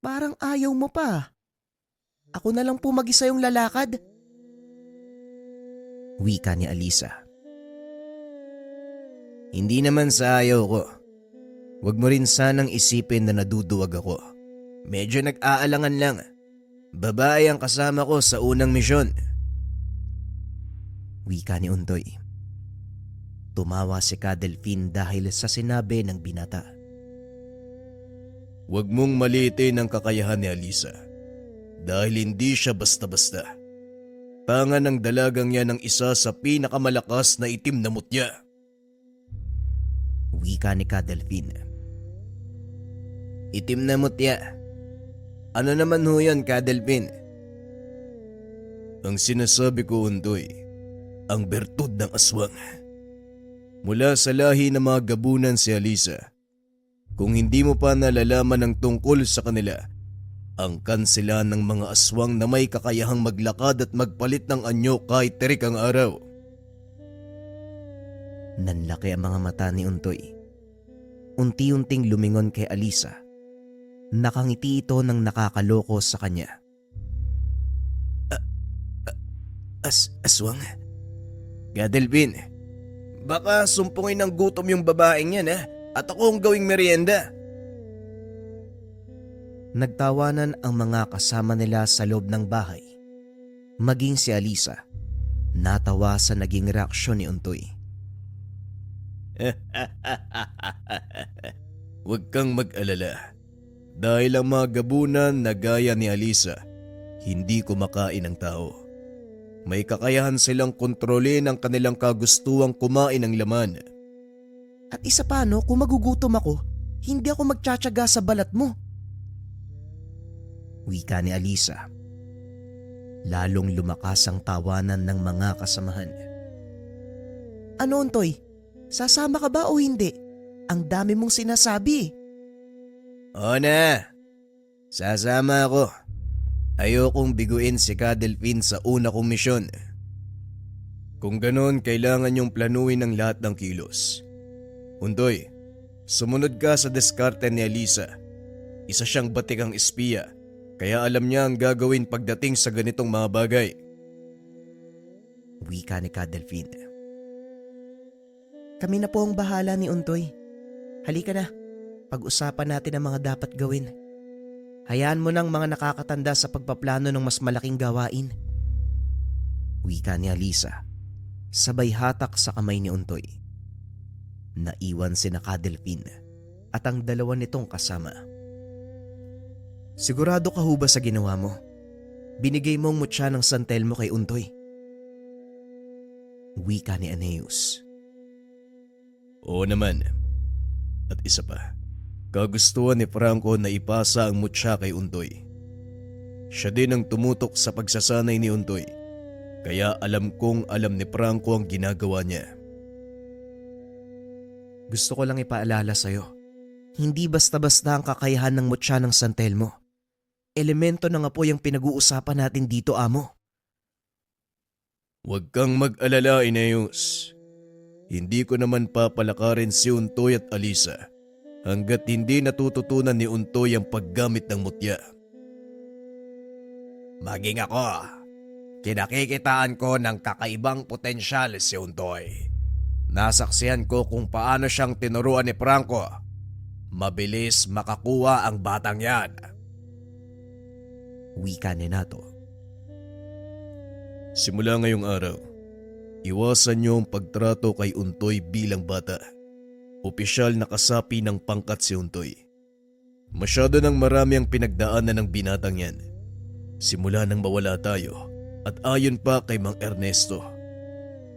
Parang ayaw mo pa. Ako na lang po mag-isa yung lalakad. Wika ni Alisa. Hindi naman sa ayaw ko. Huwag mo rin sanang isipin na naduduwag ako. Medyo nag-aalangan lang. Babae ang kasama ko sa unang misyon. Wika ni Untoy. Tumawa si Ka-Delfin dahil sa sinabi ng binata. Huwag mong maliitin ang kakayahan ni Alisa. Dahil hindi siya basta-basta. Tanga ng dalagang yan ang isa sa pinakamalakas na itim na mutya. Wika ni Ka-Delfin. Itim na mutya. Ano naman ho yan, Ka-Delfin? Ang sinasabi ko, Untoy, ang bertud ng aswang. Mula sa lahi ng mga gabunan si Alisa. Kung hindi mo pa nalalaman ang tungkol sa kanila, angkan sila ng mga aswang na may kakayahang maglakad at magpalit ng anyo kahit terik ang araw. Nanlaki ang mga mata ni Untoy. Unti-unting lumingon kay Alisa. Nakangiti ito ng nakakaloko sa kanya. Aswang? Ka-Delfin, baka sumpungin ng gutom yung babaeng yan at ako ang gawing merienda. Nagtawanan ang mga kasama nila sa loob ng bahay. Maging si Alisa, natawa sa naging reaksyon ni Untoy. Huwag kang mag-alala. Dahil ang mga gabunan na gaya ni Alisa, hindi kumakain ng tao. May kakayahan silang kontrolin ang kanilang kagustuang kumain ng laman. At isa pa kung magugutom ako, hindi ako magtsatsaga sa balat mo. Wika ni Alisa. Lalong lumakas ang tawanan ng mga kasamahan. Ano, Untoy? Sasama ka ba o hindi? Ang dami mong sinasabi. Oo na, sasama ako. Ayokong biguin si Ka-Delfin sa una kong misyon. Kung ganon, kailangan yung planuin ang lahat ng kilos. Untoy, sumunod ka sa diskarte ni Alisa. Isa siyang batikang espiya, kaya alam niya ang gagawin pagdating sa ganitong mga bagay. Wika ni Ka-Delfin. Kami na po ang bahala ni Untoy. Halika na, pag-usapan natin ang mga dapat gawin. Hayaan mo ng mga nakakatanda sa pagpaplano ng mas malaking gawain. Wika ni Alisa, sabay hatak sa kamay ni Untoy. Naiwan si Ka-Delfin at ang dalawa nitong kasama. Sigurado ka ho ba sa ginawa mo? Binigay mo ang mutya ng santel mo kay Untoy. Wika ni Aeneas. Oo naman. At isa pa, kagustuhan ni Franco na ipasa ang mutya kay Untoy. Siya din ang tumutok sa pagsasanay ni Untoy, kaya alam kong alam ni Franco ang ginagawa niya. Gusto ko lang ipaalala sa'yo, hindi basta-basta ang kakayahan ng mutya ng santel mo. Elemento ng apoy ang pinag-uusapan natin dito, amo. Huwag kang mag-alala, Aeneas. Hindi ko naman papalakarin si Untoy at Alisa hanggat hindi natututunan ni Untoy ang paggamit ng mutya. Maging ako, kinakikitaan ko ng kakaibang potensyal si Untoy. Nasaksihan ko kung paano siyang tinuruan ni Franco. Mabilis makakuha ang batang yan. Wika ni Nato. Simula ngayong araw, iwasan niyo ang pagtrato kay Untoy bilang bata. Opisyal na kasapi ng pangkat si Untoy. Masyado nang marami ang pinagdaanan ng binatang yan. Simula nang mawala tayo at ayon pa kay Mang Ernesto.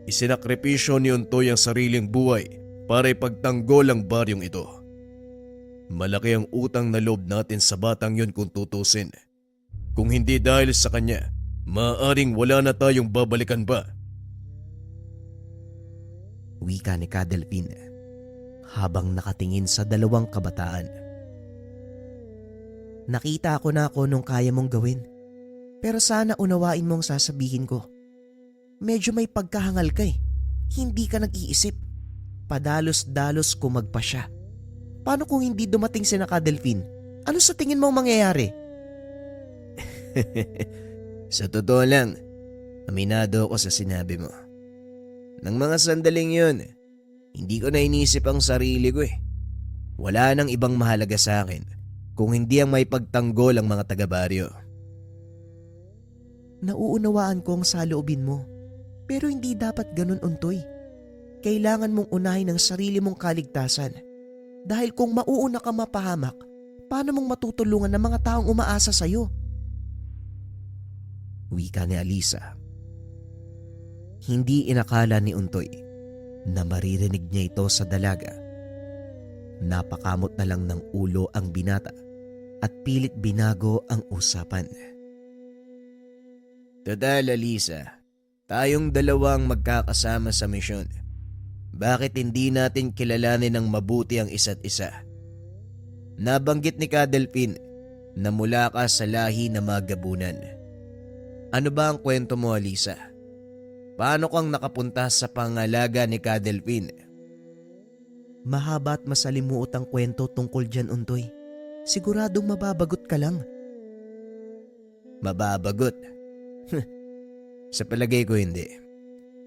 Isinakripisyo ni Untoy ang sariling buhay para ipagtanggol ang baryong ito. Malaki ang utang na loob natin sa batang yun kung tutusin. Kung hindi dahil sa kanya, maaaring wala na tayong babalikan pa. Wika ni Ka-Delfin habang nakatingin sa dalawang kabataan. Nakita ko na nung kaya mong gawin, pero sana unawain mo ang sasabihin ko. Medyo may pagkahangal ka eh. Hindi ka nag-iisip. Padalos-dalos kumagpa siya. Paano kung hindi dumating si Ka-Delfin Ano sa tingin mo ang mangyayari? Sa totoo lang, aminado ako sa sinabi mo. Nang mga sandaling yun, hindi ko na inisip ang sarili ko eh. Wala nang ibang mahalaga sa akin kung hindi ang may pagtanggol ang mga taga-baryo. Nauunawaan ko ang saloobin mo. Pero hindi dapat ganun, Untoy. Kailangan mong unahin ang sarili mong kaligtasan. Dahil kung mauuna ka mapahamak, paano mong matutulungan ng mga taong umaasa sa'yo? Wika ni Alisa. Hindi inakala ni Untoy na maririnig niya ito sa dalaga. Napakamot na lang ng ulo ang binata at pilit binago ang usapan. Total, Alisa, tayong dalawang magkakasama sa misyon. Bakit hindi natin kilalanin ng mabuti ang isa't isa? Nabanggit ni Kadelphin na mula ka sa lahi na magabunan. Ano ba ang kwento mo, Alisa? Paano kang nakapunta sa pangalaga ni Kadelphin? Mahaba at masalimuot ang kwento tungkol dyan, Untoy. Siguradong mababagot ka lang. Mababagot? Sa palagay ko hindi.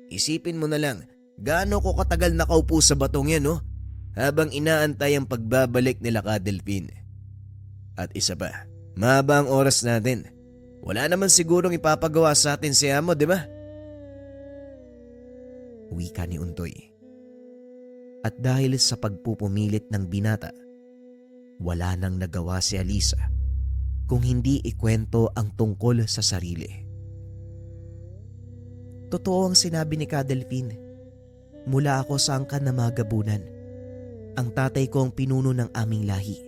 Isipin mo na lang, gaano ko katagal nakaupo sa batong yan, no? Habang inaantay ang pagbabalik nila Kadelphin. At isa pa, mahaba ang oras natin. Wala naman sigurong ipapagawa sa atin si Amo, di ba? Wika ni Untoy. At dahil sa pagpupumilit ng binata, wala nang nagawa si Alisa kung hindi ikwento ang tungkol sa sarili. Totoo ang sinabi ni Kadelphin. Mula ako sa angkan na magabunan. Ang tatay ko ang pinuno ng aming lahi.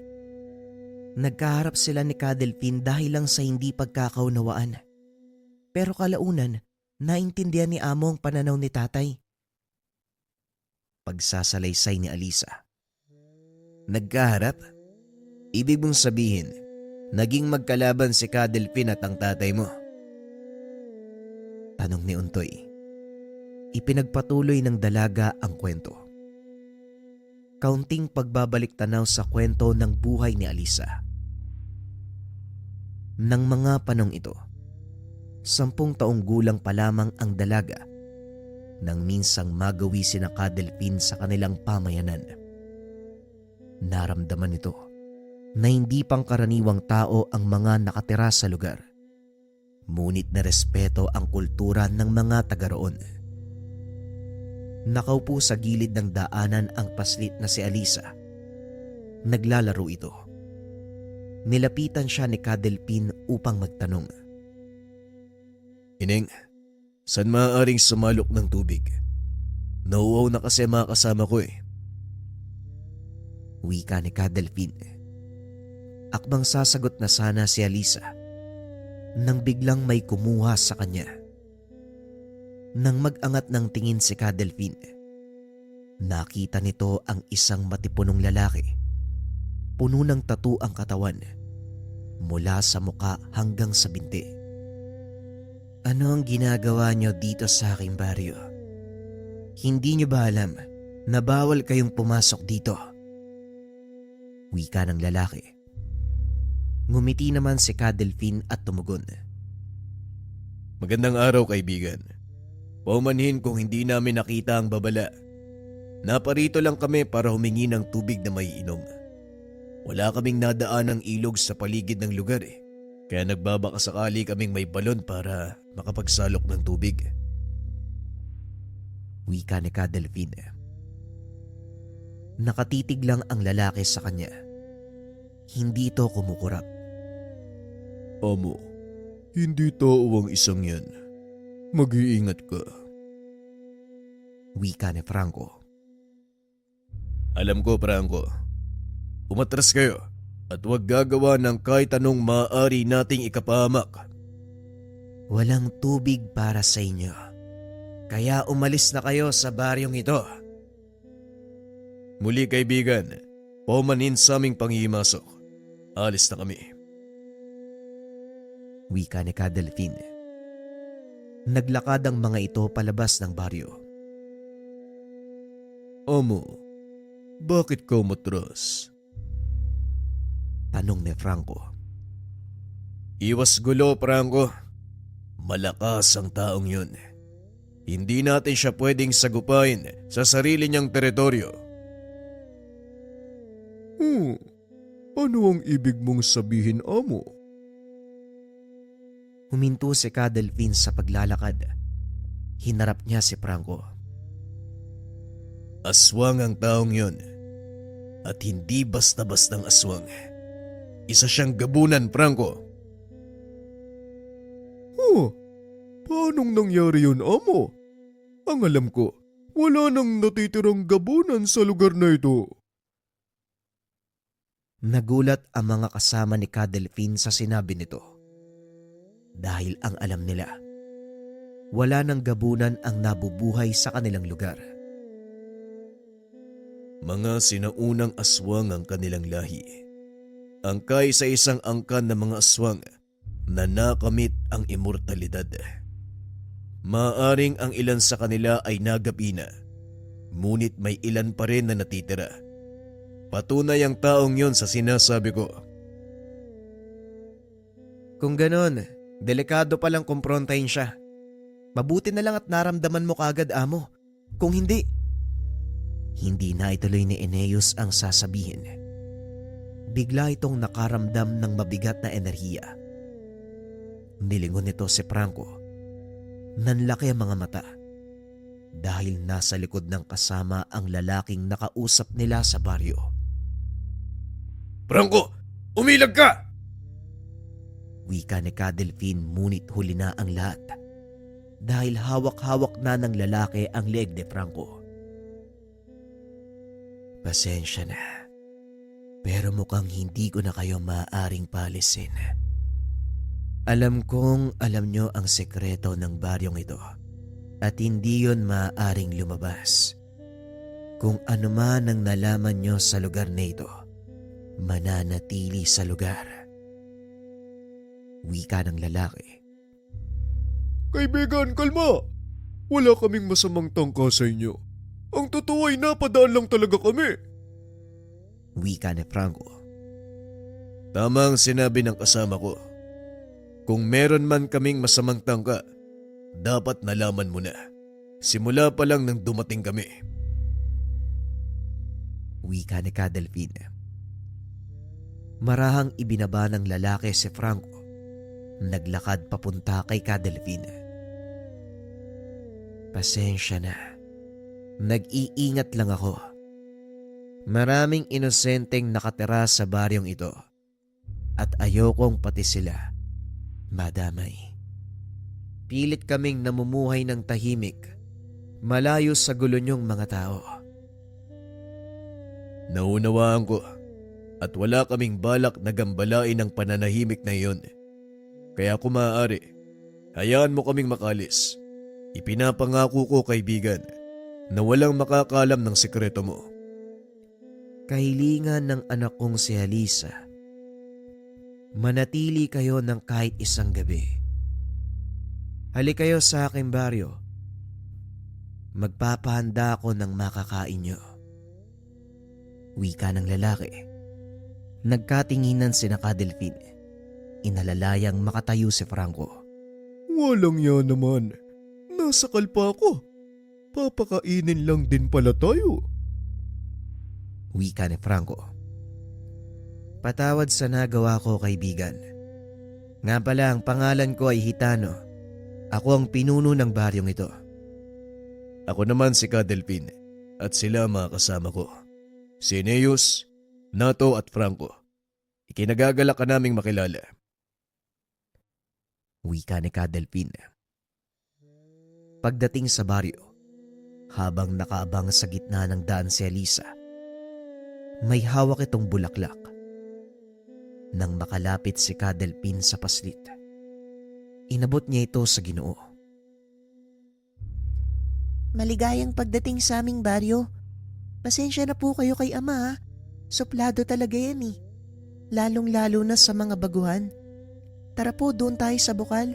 Nagkaharap sila ni Kadelphin dahil lang sa hindi pagkakaunawaan. Pero kalaunan, naintindihan ni Amo ang pananaw ni tatay. Pagsasalaysay ni Alisa. Nagkaharap? Ibig mong sabihin, naging magkalaban si Kadelphin at ang tatay mo? Tanong ni Untoy. Ipinagpatuloy ng dalaga ang kwento. Kaunting pagbabalik tanaw sa kwento ng buhay ni Alisa. Nang mga panong ito, 10 taong gulang pa lamang ang dalaga nang minsang magawi si Kadelphin sa kanilang pamayanan. Naramdaman nito na hindi pangkaraniwang tao ang mga nakatira sa lugar. Ngunit na respeto ang kultura ng mga taga roon. Nakaupo sa gilid ng daanan ang paslit na si Alisa. Naglalaro ito. Nilapitan siya ni Kadelphin upang magtanong. Ineng, saan maaaring sumalok ng tubig? Nauuhaw na kasi mga kasama ko eh. Wika ni Kadelphin. Akbang sasagot na sana si Alisa nang biglang may kumuha sa kanya. Nang mag-angat ng tingin si Kadelphin, nakita nito ang isang matipunong lalaki. Puno ng tattoo ang katawan, mula sa muka hanggang sa binti. Ano ang ginagawa niyo dito sa aking baryo? Hindi niyo ba alam na bawal kayong pumasok dito? Wika ng lalaki. Ngumiti naman si Kadelphin at tumugon. Magandang araw, kaibigan. Paumanhin kung hindi namin nakita ang babala. Naparito lang kami para humingi ng tubig na may inom. Wala kaming nadaan ng ilog sa paligid ng lugar eh. Kaya nagbabaka sakali kaming may balon para makapagsalok ng tubig. Wika ni Kadelphin. Nakatitig lang ang lalaki sa kanya. Hindi ito kumukurap. Amo, hindi tao ang isang yan. Mag-iingat ka. Wika ni Franco. Alam ko, Franco. Umatras kayo at huwag gagawa ng kahit anong maaari nating ikapahamak. Walang tubig para sa inyo. Kaya umalis na kayo sa baryong ito. Muli, kaibigan, paumanhin sa aming panghihimasok. Alis na kami. Wika ni Kadelphin. Naglakad ang mga ito palabas ng baryo. Amo, bakit ka umatras? Tanong ni Franco. Iwas gulo, Franco. Malakas ang taong yun. Hindi natin siya pwedeng sagupain sa sarili niyang teritoryo. Ano ang ibig mong sabihin, amo? Huminto si Ka Delphine sa paglalakad. Hinarap niya si Franco. Aswang ang taong yun. At hindi basta-bastang aswang. Isa siyang gabunan, Franco. Paanong nangyari yun, amo? Ang alam ko, wala nang natitirang gabunan sa lugar na ito. Nagulat ang mga kasama ni Ka Delphine sa sinabi nito. Dahil ang alam nila, wala nang gabunan ang nabubuhay sa kanilang lugar. Mga sinaunang aswang ang kanilang lahi. Angkay sa isang angkan ng mga aswang na nakamit ang immortalidad. Maaring ang ilan sa kanila ay nagabi na, ngunit may ilan pa rin na natitira. Patunay ang taong yon sa sinasabi ko. Kung ganon, delikado palang kumprontahin siya. Mabuti na lang at naramdaman mo kagad, amo. Kung hindi, hindi na ituloy ni Eneas ang sasabihin. Bigla itong nakaramdam ng mabigat na enerhiya. Nilingon nito si Franco. Nanlaki ang mga mata dahil nasa likod ng kasama ang lalaking nakausap nila sa baryo. Franco, umilag ka! Wika ni Ka Delphine, ngunit huli na ang lahat dahil hawak-hawak na ng lalaki ang leeg ni Franco. Pasensya na, pero mukhang hindi ko na kayo maaaring paalisin. Alam kong alam nyo ang sekreto ng baryong ito at hindi yon maaaring lumabas. Kung ano man ang nalaman nyo sa lugar na ito, mananatili sa lugar. Wika ng lalaki. Kaibigan, kalma! Wala kaming masamang tangka sa inyo. Ang totoo ay napadaan lang talaga kami. Wika ni Franco. Tamang sinabi ng kasama ko. Kung meron man kaming masamang tangka, dapat nalaman mo na. Simula pa lang nang dumating kami. Wika ni Ka Delphine. Marahang ibinaba ng lalaki si Franco. Naglakad papunta kay Ka Delphine. Pasensya na. Nag-iingat lang ako. Maraming inosenteng nakatira sa baryong ito at ayokong pati sila madamay. Pilit kaming namumuhay ng tahimik, malayo sa gulo niyong mga tao. Naunawaan ko at wala kaming balak na gambalain ang pananahimik na iyon. Kaya kung maaari, hayaan mo kaming makalis. Ipinapangako ko, kaibigan, na walang makakalam ng sikreto mo. Kahilingan ng anak kong si Alisa. Manatili kayo ng kahit isang gabi. Halik kayo sa aking baryo. Magpapahanda ako ng makakain nyo. Wika ng lalaki. Nagkatinginan sina Ka Delphine. Inalalayang makatayo si Franco. Walang yan naman. Nasakal pa ako. Papakainin lang din pala tayo. Wika ni Franco. Patawad sa nagawa ko, kaibigan. Nga pala, ang pangalan ko ay Hitano. Ako ang pinuno ng baryong ito. Ako naman si Ka Delphine at sila mga kasama ko. Si Eneas, Nato at Franco. Ikinagagalak ka naming makilala. Wika ni Ka Delphine. Pagdating sa baryo, habang nakaabang sa gitna ng daan si Alisa, may hawak itong bulaklak. Nang makalapit si Ka Delphine sa paslit, inabot niya ito sa Ginoo. Maligayang pagdating sa aming baryo. Pasensya na po kayo kay ama ha. Suplado talaga yan eh. Lalong-lalo na sa mga baguhan. Tara po, doon tayo sa bukal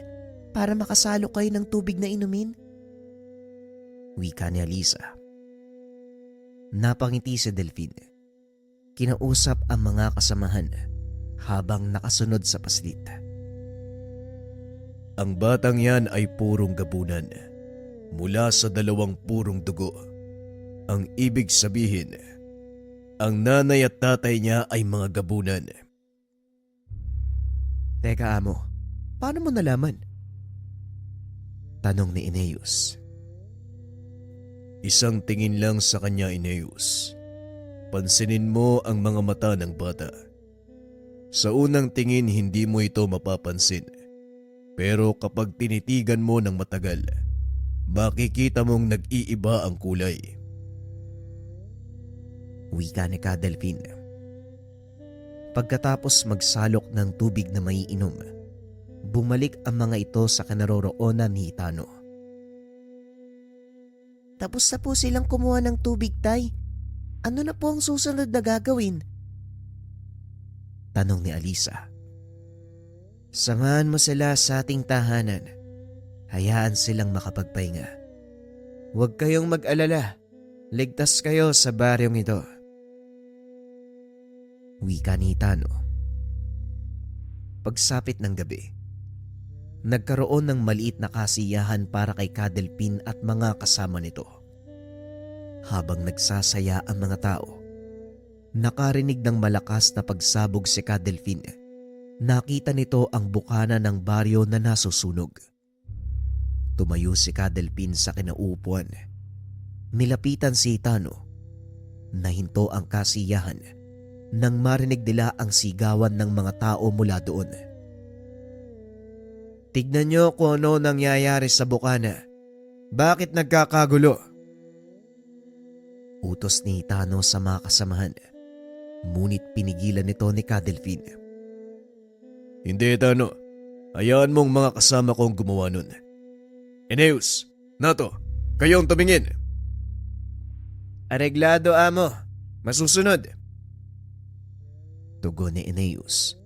para makasalo kayo ng tubig na inumin. Wika ni Alisa. Napangiti si Delphine. Kinausap ang mga kasamahan habang nakasunod sa paslit. Ang batang yan ay purong gabunan mula sa dalawang purong dugo. Ang ibig sabihin, ang nanay at tatay niya ay mga gabunan. Teka amo, paano mo nalaman? Tanong ni Eneus. Isang tingin lang sa kanya, Eneus. Pansinin mo ang mga mata ng bata. Sa unang tingin hindi mo ito mapapansin. Pero kapag tinitigan mo ng matagal, makikita mong nag-iiba ang kulay. Wika ni Kadelphin. Pagkatapos magsalok ng tubig na maiinom, bumalik ang mga ito sa kinaroroonan ni Itano. Tapos na po silang kumuha ng tubig, Tay. Ano na po ang susunod na gagawin? Tanong ni Alisa. Samahan mo sila sa ating tahanan. Hayaan silang makapagpahinga. Huwag kayong mag-alala. Ligtas kayo sa baryong ito. Wika ni Itano. Pagsapit ng gabi, nagkaroon ng maliit na kasiyahan para kay Kadelphin at mga kasama nito. Habang nagsasaya ang mga tao, nakarinig ng malakas na pagsabog si Kadelphin. Nakita nito ang bukana ng baryo na nasusunog. Tumayo si Kadelphin sa kinaupuan. Nilapitan si Itano. Nahinto ang kasiyahan nang marinig nila ang sigawan ng mga tao mula doon. Tignan niyo kung ano nangyayari sa bukana. Bakit nagkakagulo? Utos ni Itano sa mga kasamahan. Ngunit pinigilan nito ni Kadelphin. Hindi, Itano. Hayaan mong mga kasama kong gumawa nun. Eneus, Nato, kayo ang tumingin. Areglado, amo. Masusunod. Tugon ni Eneus.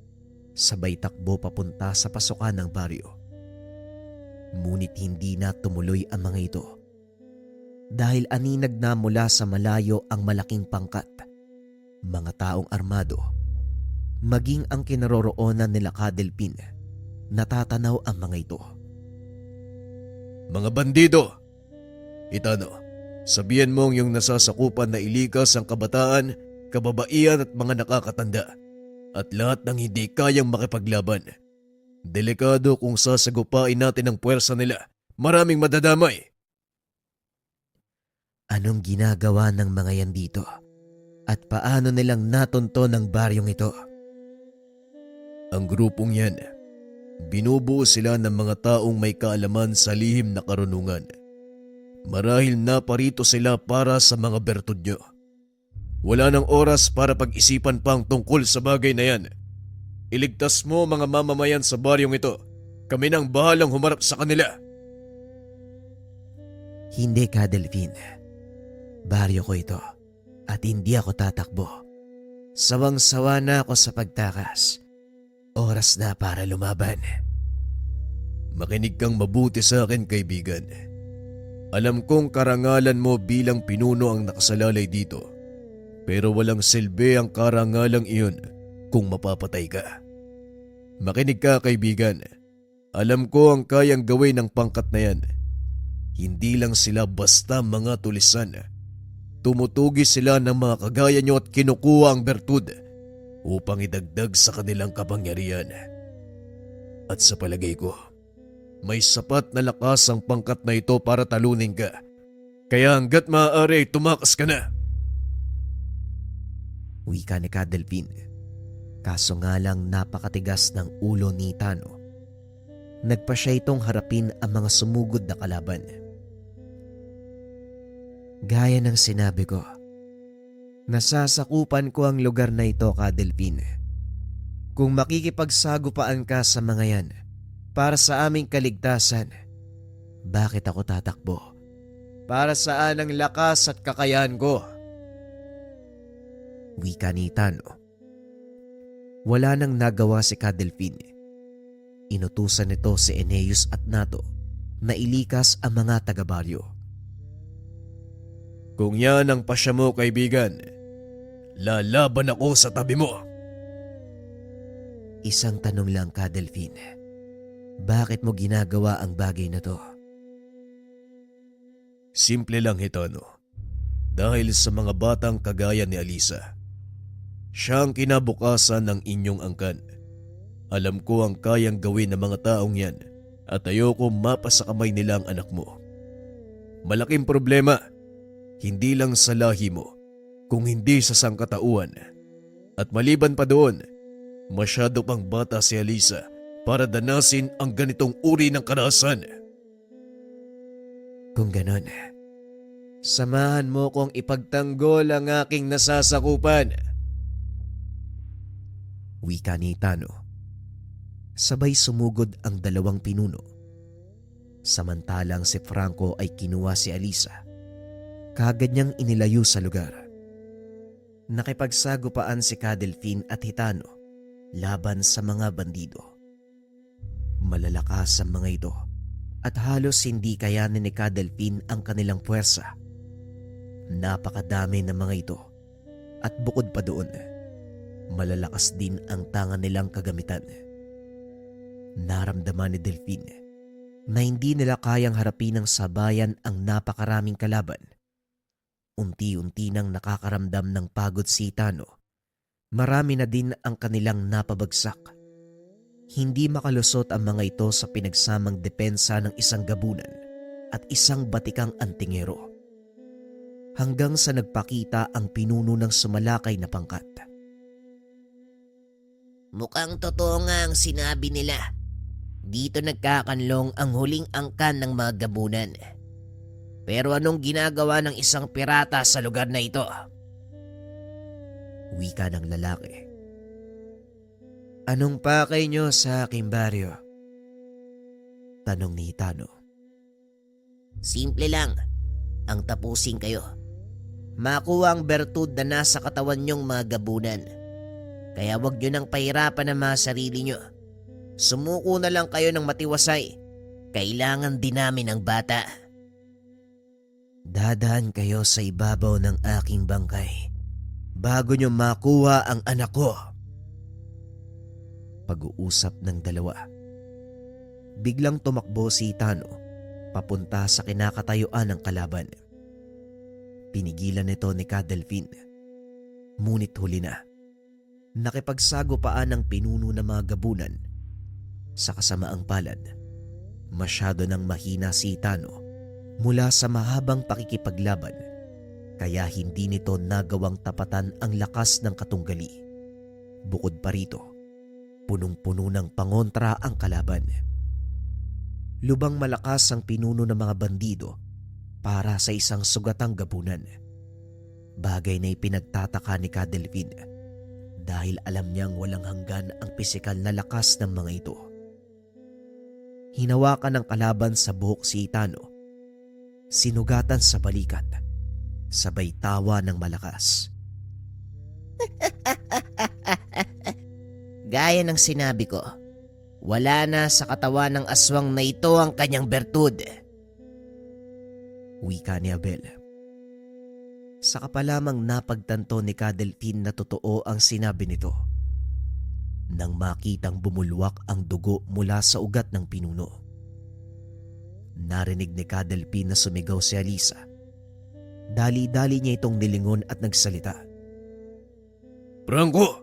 Sabay takbo papunta sa pasukan ng baryo. Ngunit hindi na tumuloy ang mga ito. Dahil aninag na mula sa malayo ang malaking pangkat, mga taong armado, maging ang kinaroroonan nila Kadelphin, natatanaw ang mga ito. Mga bandido! Itano, sabihan mong yung nasasakupan na ilikas ang kabataan, kababaihan at mga nakakatanda at lahat ng hindi kayang makipaglaban. Delikado kung sasagupain natin ang puwersa nila. Maraming madadamay. Anong ginagawa ng mga yan dito? At paano nilang natunto ng baryong ito? Ang grupong yan, binubuo sila ng mga taong may kaalaman sa lihim na karunungan. Marahil naparito sila para sa mga bertud nyo. Wala nang oras para pag-isipan pang tungkol sa bagay na yan. Iligtas mo mga mamamayan sa baryong ito. Kami nang bahalang humarap sa kanila. Hindi, Kadelphin. Baryo ko ito at hindi ako tatakbo. Sawang-sawa na ako sa pagtakas. Oras na para lumaban. Makinig kang mabuti sa akin, kaibigan. Alam kong karangalan mo bilang pinuno ang nakasalalay dito. Pero walang silbi ang karangalang iyon kung mapapatay ka. Makinig ka, kaibigan. Alam ko ang kayang gawin ng pangkat na yan. Hindi lang sila basta mga tulisan. Tumutugi sila ng mga kagaya nyo at kinukuha ang bertud upang idagdag sa kanilang kapangyarihan. At sa palagay ko, may sapat na lakas ang pangkat na ito para talunin ka. Kaya hanggat maaari, tumakas ka na. Wika ni Kadelphin. Kaso nga lang napakatigas ng ulo ni Itano. Nagpa siya itong harapin ang mga sumugod na kalaban. Gaya ng sinabi ko, nasasakupan ko ang lugar na ito, Kadelphin. Kung makikipagsagupaan ka sa mga yan para sa aming kaligtasan, bakit ako tatakbo? Para saan ang lakas at kakayahan ko? Wika ni Itano. Wala nang nagawa si Kadelphin. Inutusan nito si Eneus at Nato na ilikas ang mga taga-baryo. Kung yan ang pasya mo, kaibigan, lalaban ako sa tabi mo. Isang tanong lang ka, Delphine. Bakit mo ginagawa ang bagay na to? Simple lang, Hitano. Dahil sa mga batang kagaya ni Alisa. Siya ang kinabukasan ng inyong angkan. Alam ko ang kayang gawin ng mga taong yan at ayoko mapa sa kamay nila ang anak mo. Malaking problema, hindi lang sa lahi mo, kung hindi sa sangkatauhan. At maliban pa doon, masyado pang bata si Alisa para danasin ang ganitong uri ng karahasan. Kung ganon, samahan mo kong ipagtanggol ang aking nasasakupan. Wika ni Tano. Sabay sumugod ang dalawang pinuno. Samantalang si Franco ay kinuha si Alisa. Kaagad niyang inilayo sa lugar. Nakipagsagupaan si Delphine at Hitano laban sa mga bandido. Malalakas ang mga ito at halos hindi kayanin ni Delphine ang kanilang puwersa. Napakadami ng mga ito at bukod pa doon, malalakas din ang tanga nilang kagamitan. Naramdaman ni Delphine na hindi nila kayang harapin ng sabayan ang napakaraming kalaban. Unti-unti nang nakakaramdam ng pagod si Tano. Marami na din ang kanilang napabagsak. Hindi makalusot ang mga ito sa pinagsamang depensa ng isang gabunan at isang batikang antingero. Hanggang sa nagpakita ang pinuno ng sumalakay na pangkat. Mukhang totoo nga ang sinabi nila. Dito nagkakanlong ang huling angkan ng mga gabunan. Pero anong ginagawa ng isang pirata sa lugar na ito? Wika ng lalaki. Anong pakay nyo sa aking baryo? Tanong ni Tano. Simple lang. Ang tapusin kayo. Makuha ang bertud na nasa katawan nyong mga gabunan. Kaya wag nyo nang pahirapan ang mga sarili nyo. Sumuko na lang kayo ng matiwasay. Kailangan din namin ang bata. Dadaan kayo sa ibabaw ng aking bangkay bago nyo makuha ang anak ko. Pag-uusap ng dalawa. Biglang tumakbo si Tano papunta sa kinakatayuan ng kalaban. Pinigilan nito ni Delphine. Ngunit huli na. Nakipagsagupaan ng pinuno ng mga gabunan. Sa kasamaang palad, masyado nang mahina si Tano mula sa mahabang pakikipaglaban, kaya hindi nito nagawang tapatan ang lakas ng katunggali. Bukod pa rito, punong-puno ng pangontra ang kalaban. Lubang malakas ang pinuno ng mga bandido para sa isang sugatang gabunan. Bagay na ipinagtataka ni Delphine dahil alam niyang walang hanggan ang pisikal na lakas ng mga ito. Hinawakan ng kalaban sa buhok si Tano. Sinugatan sa balikat. Sabay tawa ng malakas. Gaya ng sinabi ko, wala na sa katawan ng aswang na ito ang kanyang bertud. Wika ni Abel. Saka pa lamang napagtanto ni Delphine na totoo ang sinabi nito. Nang makitang bumulwak ang dugo mula sa ugat ng pinuno. Narinig ni Delphine na sumigaw si Alisa. Dali-dali niya itong nilingon at nagsalita. Franco,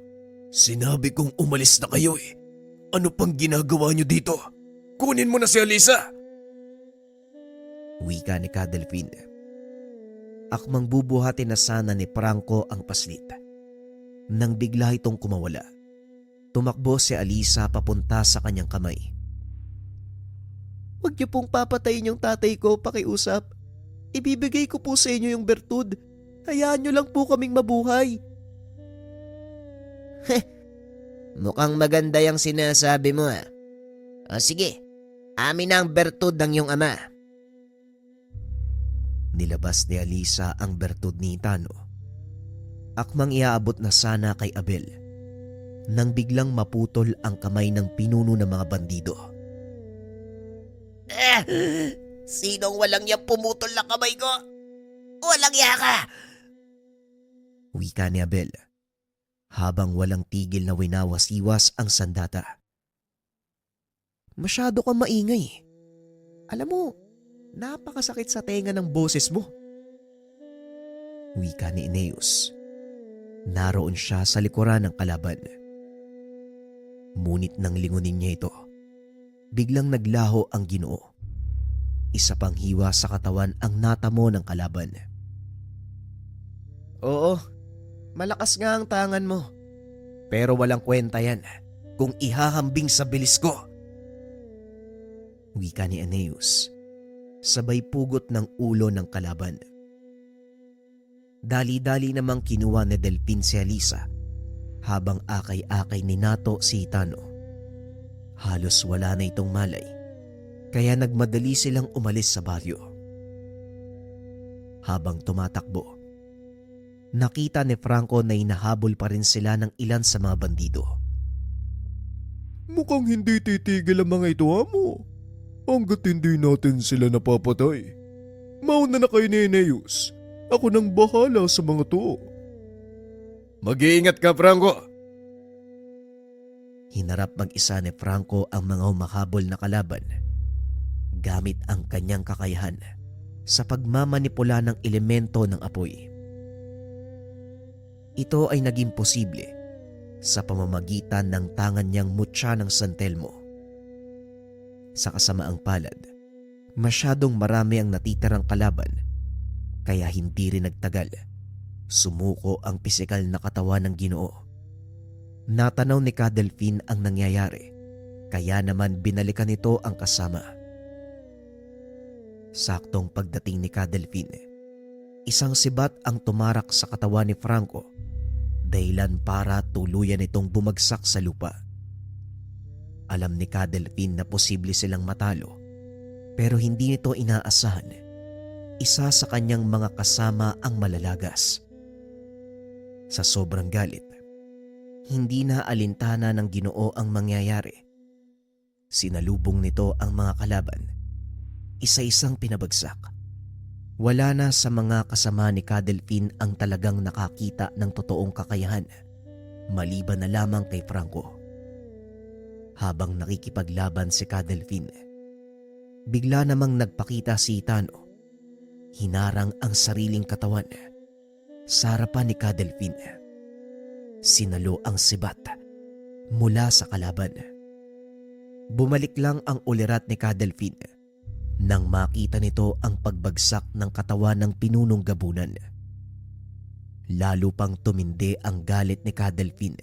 sinabi kong umalis na kayo eh. Ano pang ginagawa niyo dito? Kunin mo na si Alisa! Wika ni Delphine. Akmang bubuhatin na sana ni Franco ang paslit. Nang bigla itong kumawala, tumakbo si Alisa papunta sa kanyang kamay. Huwag niyo pong papatayin yung tatay ko, pakiusap. Ibibigay ko po sa inyo yung bertud. Hayaan niyo lang po kaming mabuhay. Mukhang maganda yung sinasabi mo ah. O sige, amin na ang bertud ng iyong ama. Nilabas ni Alisa ang bertud ni Tano. Akmang iaabot na sana kay Abel nang biglang maputol ang kamay ng pinuno ng mga bandido. Sinong walang yan pumutol na kamay ko? Walang yaka! Wika ni Abel. habang walang tigil na winawasiwas ang sandata. Masyado kang maingay. Alam mo, napakasakit sa tenga ng boses mo. Wika ni Aeneas. Naroon siya sa likuran ng kalaban. Ngunit nang lingunin niya ito, biglang naglaho ang Ginoo. Isa pang hiwa sa katawan ang natamo ng kalaban. Oo, malakas nga ang tangan mo. Pero walang kwenta yan kung ihahambing sa bilis ko. Wika ni Aeneas, sabay pugot ng ulo ng kalaban. Dali-dali namang kinuha ni Delfin si Alisa habang akay-akay ni Nato si Hitano. Halos wala na itong malay, kaya nagmadali silang umalis sa baryo. Habang tumatakbo, nakita ni Franco na hinahabol pa rin sila ng ilan sa mga bandido. Mukhang hindi titigil ang mga ito, amo. Hanggat hindi natin sila napapatay. Mauna na kayo ni Aeneas. Ako nang bahala sa mga to. Mag-iingat ka, Franco. Hinarap mag-isa ni Franco ang mga humahabol na kalaban gamit ang kanyang kakayahan sa pagmamanipula ng elemento ng apoy. Ito ay naging posible sa pamamagitan ng tangan niyang mutya ng San Telmo. Sa kasamaang palad, masyadong marami ang natitirang kalaban kaya hindi rin nagtagal. Sumuko ang pisikal na katawan ng Ginoo. Natanaw ni Delfin ang nangyayari, kaya naman binalikan nito ang kasama. Saktong pagdating ni Delfin, isang sibat ang tumarak sa katawan ni Franco, dahilan para tuluyan itong bumagsak sa lupa. Alam ni Delfin na posible silang matalo, pero hindi nito inaasahan. Isa sa kanyang mga kasama ang malalagas. Sa sobrang galit, hindi na alintana ng Ginoo ang mangyayari. Sinalubong nito ang mga kalaban. Isa-isang pinabagsak. Wala na sa mga kasama ni Delfin ang talagang nakakita ng totoong kakayahan, maliban na lamang kay Franco. Habang nakikipaglaban si Delfin, bigla namang nagpakita si Hitano. Hinarang ang sariling katawan sa harapan ni Delfin. Sinalo ang sibat mula sa kalaban. Bumalik lang ang ulirat ni Delfin nang makita nito ang pagbagsak ng katawan ng pinunong gabunan. Lalo pang tumindi ang galit ni Delfin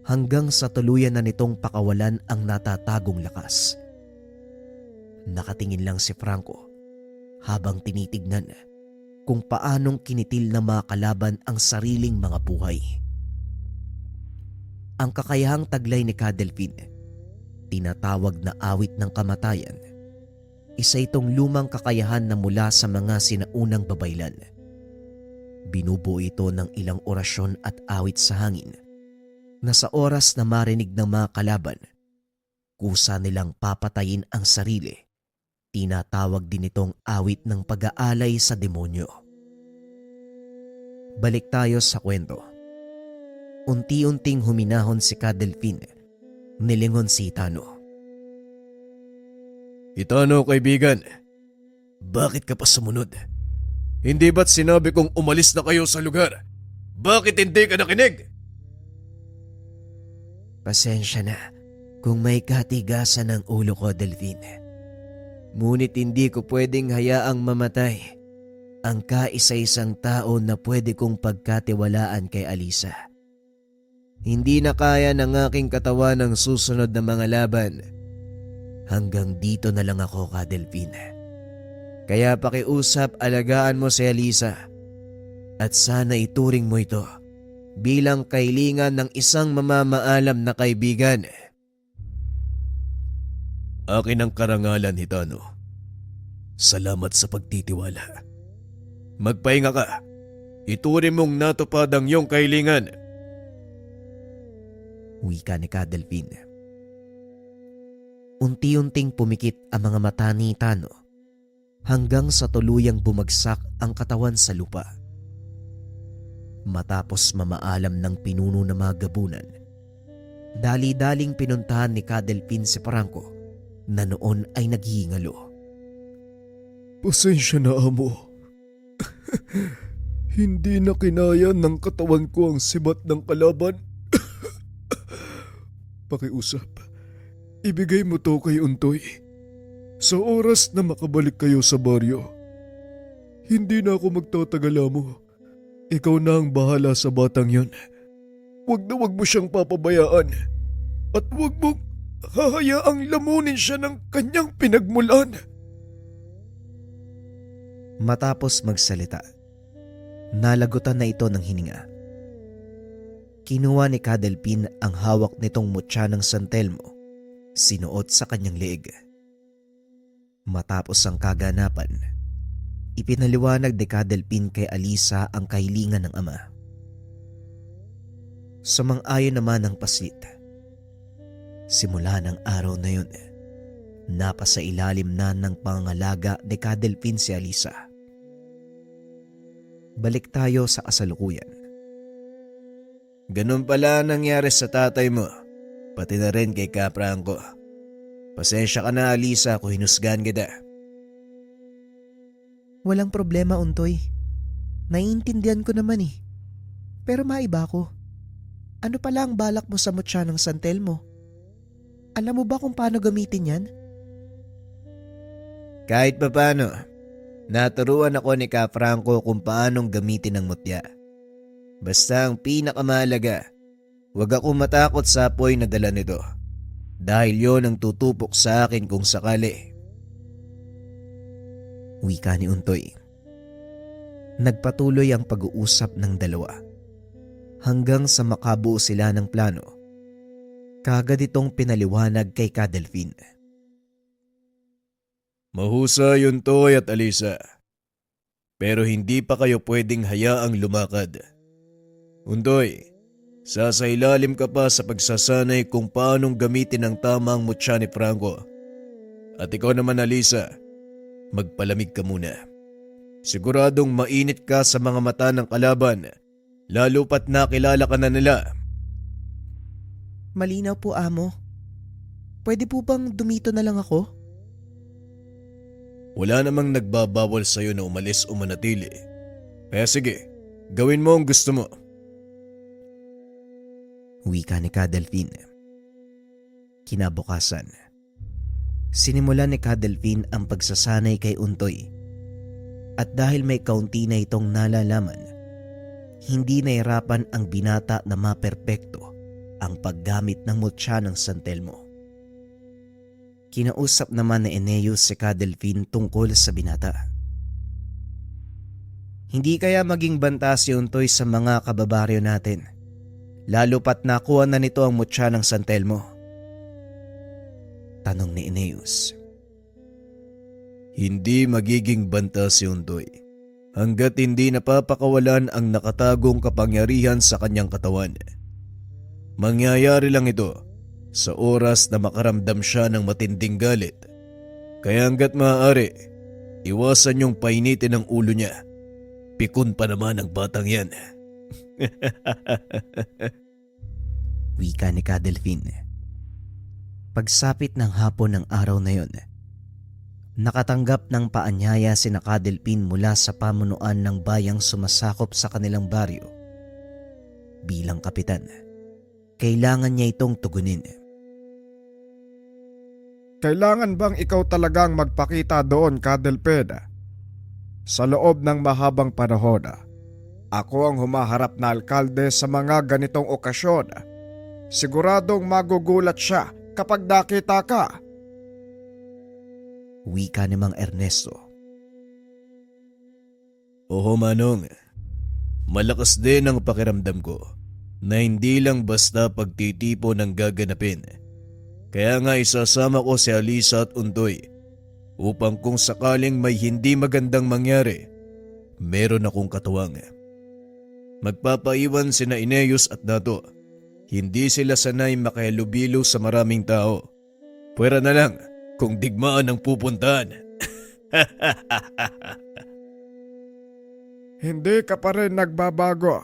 hanggang sa tuluyan na nitong pakawalan ang natatagong lakas. Nakatingin lang si Franco habang tinitignan kung paanong kinitil na mga kalaban ang sariling mga buhay. Ang kakayahang taglay ni Delfin, tinatawag na awit ng kamatayan, isa itong lumang kakayahan na mula sa mga sinaunang babaylan. Binubuo ito ng ilang orasyon at awit sa hangin na sa oras na marinig ng mga kalaban, kusa nilang papatayin ang sarili. Tinatawag din itong awit ng pag-aalay sa demonyo. Balik tayo sa kwento. Unti-unting huminahon si Delfin. Nilingon si Hitano. Hitano, kaibigan. Bakit ka pa sumunod? Hindi ba't sinabi kong umalis na kayo sa lugar? Bakit hindi ka nakinig? Pasensya na kung may katigasan ng ulo ko, Delfin. Ngunit hindi ko pwedeng hayaang mamatay ang kaisa-isang tao na pwede kong pagkatiwalaan kay Alisa. Hindi na kaya ng aking katawan ang susunod na mga laban. Hanggang dito na lang ako, Delfin. Kaya pakiusap, alagaan mo si Alisa at sana ituring mo ito bilang kailingan ng isang mamamaalam na kaibigan. Akin ang karangalan, Hitano. Salamat sa pagtitiwala. Magpahinga ka. Ituring mong natupad ang iyong kailingan. Wika ni Delfin. Unti-unting pumikit ang mga mata ni Hitano hanggang sa tuluyang bumagsak ang katawan sa lupa. Matapos mamaalam ng pinuno ng mga gabunan, dali-daling pinuntahan ni Kadelpin si Franco na noon ay naghihingalo. Pasensya na, amo. Hindi na kinaya ng katawan ko ang sibat ng kalaban. Pakiusap, ibigay mo to kay Untoy. Sa oras na makabalik kayo sa baryo, hindi na ako magtatagal, amo. Ikaw na ang bahala sa batang yon. Huwag na huwag mo siyang papabayaan. At huwag mong hahayaang lamunin siya ng kanyang pinagmulan. Matapos magsalita, nalagutan na ito ng hininga. Kinuha ni Kadelpin ang hawak nitong mutya ng San Telmo, sinuot sa kanyang leeg. Matapos ang kaganapan, ipinaliwanag ni Kadelpin kay Alisa ang kahilingan ng ama. Sumang-ayon naman ang paslit. Simula ng araw na yun, napasa ilalim na ng pangangalaga ni Kadelpin si Alisa. Balik tayo sa kasalukuyan. Ganun pala nangyari sa tatay mo, pati na rin kay Kapranco. Pasensya ka na, Alisa, kung hinusgan kita. Walang problema, Untoy. Naiintindihan ko naman eh. Pero maiba ko. Ano pala ang balak mo sa mutya ng San Telmo? Alam mo ba kung paano gamitin yan? Kahit papano, naturuan ako ni Kapranco kung paanong gamitin ang mutya. Basta ang pinakamahalaga, huwag akong matakot sa apoy na dala nito. Dahil yon ang tutupok sa akin kung sakali. Wika ni Untoy. Nagpatuloy ang pag-uusap ng dalawa hanggang sa makabuo sila ng plano. Kagad itong pinaliwanag kay Kadelpin. Mahusay Untoy at Alisa. Pero hindi pa kayo pwedeng hayaang lumakad. Untoy, sasailalim ka pa sa pagsasanay kung paanong gamitin ang tamang mutya ni Franco. At ikaw naman, Alisa, magpalamig ka muna. Siguradong mainit ka sa mga mata ng kalaban, lalo pat nakilala ka na nila. Malinaw po, amo. Pwede po bang dumito na lang ako? Wala namang nagbabawal sa'yo na umalis o manatili. Kaya sige, gawin mo ang gusto mo. Wika ni Kadelpin. Kinabukasan, sinimulan ni Kadelpin ang pagsasanay kay Untoy. At dahil may kaunti na itong nalalaman, hindi nahirapan ang binata na maperpekto ang paggamit ng mutya ng San Telmo. Kinausap naman ni Eneas si Kadelpin tungkol sa binata. Hindi kaya maging banta si Untoy sa mga kababaryo natin? Lalo pat nakuha na nito ang mutya ng San Telmo? Tanong ni Eneas. Hindi magiging banta si Untoy hanggat hindi napapakawalan ang nakatagong kapangyarihan sa kanyang katawan. Mangyayari lang ito sa oras na makaramdam siya ng matinding galit. Kaya hanggat maaari, iwasan niyong painitin ang ulo niya. Pikon pa naman ang batang yan. Wika ni Kadelpin. Pagsapit ng hapon ng araw na yon, nakatanggap ng paanyaya si Kadelpin mula sa pamunuan ng bayang sumasakop sa kanilang baryo. Bilang kapitan, kailangan niya itong tugunin. Kailangan bang ikaw talagang magpakita doon, Kadelpin? Sa loob ng mahabang panahon, ako ang humaharap na alkalde sa mga ganitong okasyon. Siguradong magugulat siya kapag nakita ka. Wika ni Mang Ernesto. Oo, Manong. Malakas din ang pakiramdam ko na hindi lang basta pagtitipo ng gaganapin. Kaya nga isasama ko si Alisa at Untoy upang kung sakaling may hindi magandang mangyari, meron akong katuwang. Magpapaiwan sina Eneas at Dato. Hindi sila sanay makihalubilo sa maraming tao. Pwera na lang kung digmaan ang pupuntahan. Hindi ka pa rin nagbabago.